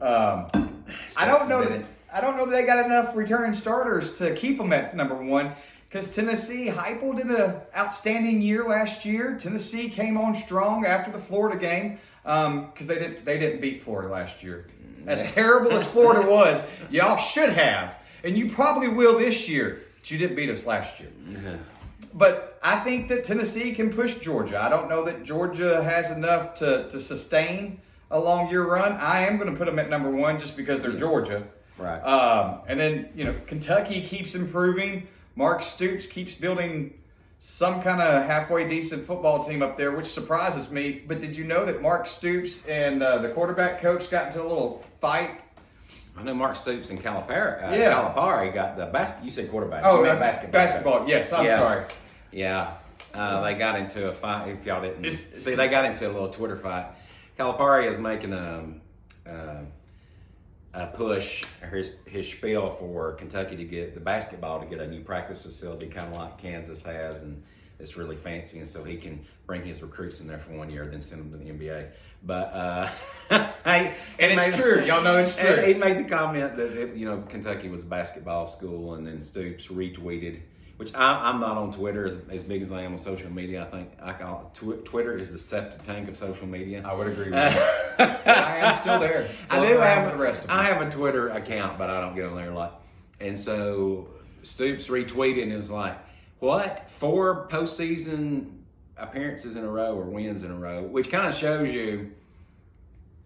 I don't know that they got enough returning starters to keep them at number one. Because Tennessee, Heupel did an outstanding year last year. Tennessee came on strong after the Florida game because they didn't beat Florida last year. As terrible as Florida was, y'all should have, and you probably will this year. But you didn't beat us last year. Yeah. But I think that Tennessee can push Georgia. I don't know that Georgia has enough to sustain a long year run. I am going to put them at number one just because they're Georgia. Right. And then Kentucky keeps improving. Mark Stoops keeps building some kind of halfway decent football team up there, which surprises me. But did you know that Mark Stoops and the quarterback coach got into a little fight? I know Mark Stoops and Calipari. Yeah. Calipari got the basket. You said quarterback. Oh, you meant basketball. Basketball. Yes, I'm sorry. Yeah. They got into a fight. If y'all didn't see, they got into a little Twitter fight. Calipari is making a push, his spiel for Kentucky to get the basketball to get a new practice facility, kind of like Kansas has, and it's really fancy, and so he can bring his recruits in there for 1 year, then send them to the NBA. But it's true. Y'all know it's true. He made the comment that Kentucky was a basketball school, and then Stoops retweeted. Which I'm not on Twitter as big as I am on social media. I think I call Twitter is the septic tank of social media. I would agree with that. I am still there. I have a Twitter account, but I don't get on there a lot. And so Stoops retweeted and it was like, what? 4 postseason appearances in a row or wins in a row, which kind of shows you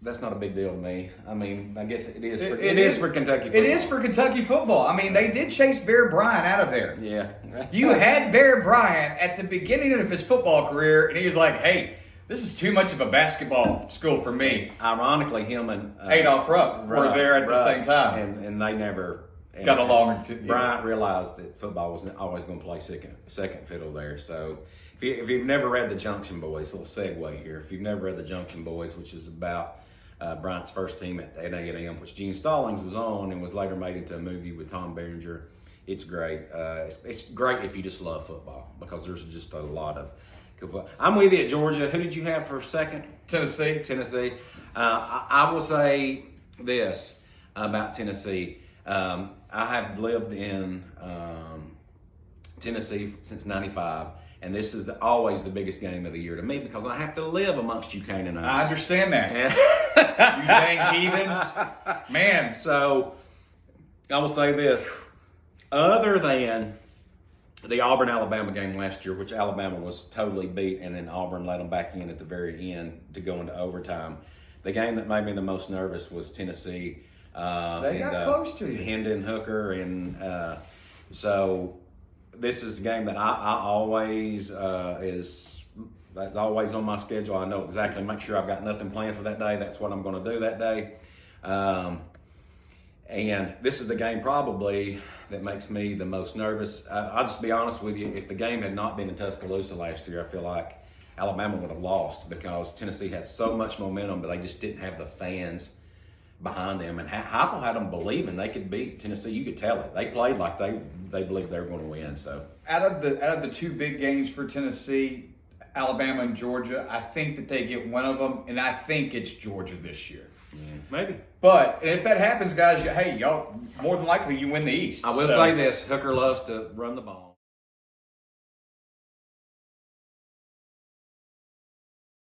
that's not a big deal to me. I mean, I guess it is. It is for Kentucky football. It is for Kentucky football. I mean, they did chase Bear Bryant out of there. Yeah. You had Bear Bryant at the beginning of his football career, and he was like, hey, this is too much of a basketball school for me. Ironically, him and Adolph Rupp were there at the same time. And they never got along. Bryant realized that football was always going to play second fiddle there. So if you've never read The Junction Boys, a little segue here. If you've never read The Junction Boys, which is about Bryant's first team at A&M, which Gene Stallings was on and was later made into a movie with Tom Berenger. It's great. It's great if you just love football because there's just a lot of good football. I'm with you at Georgia. Who did you have for second? Tennessee. I will say this about Tennessee. I have lived in Tennessee since '95. And this is always the biggest game of the year to me because I have to live amongst you Canaanites. I understand that. You dang heathens. Man. So I will say this. Other than the Auburn-Alabama game last year, which Alabama was totally beat, and then Auburn let them back in at the very end to go into overtime, the game that made me the most nervous was Tennessee. They got close to you. Hendon Hooker. And so this is a game that I always that's always on my schedule. I know exactly, make sure I've got nothing planned for that day. That's what I'm going to do that day. And this is the game probably that makes me the most nervous. I'll just be honest with you. If the game had not been in Tuscaloosa last year, I feel like Alabama would have lost because Tennessee had so much momentum, but they just didn't have the fans behind them. And Heupel had them believing they could beat Tennessee. You could tell it. They played like they believed they were going to win. So out of the 2 big games for Tennessee, Alabama and Georgia, I think that they get one of them, and I think it's Georgia this year. Yeah, maybe. But if that happens, guys, hey, y'all, more than likely you win the East. I will say this: Hooker loves to run the ball.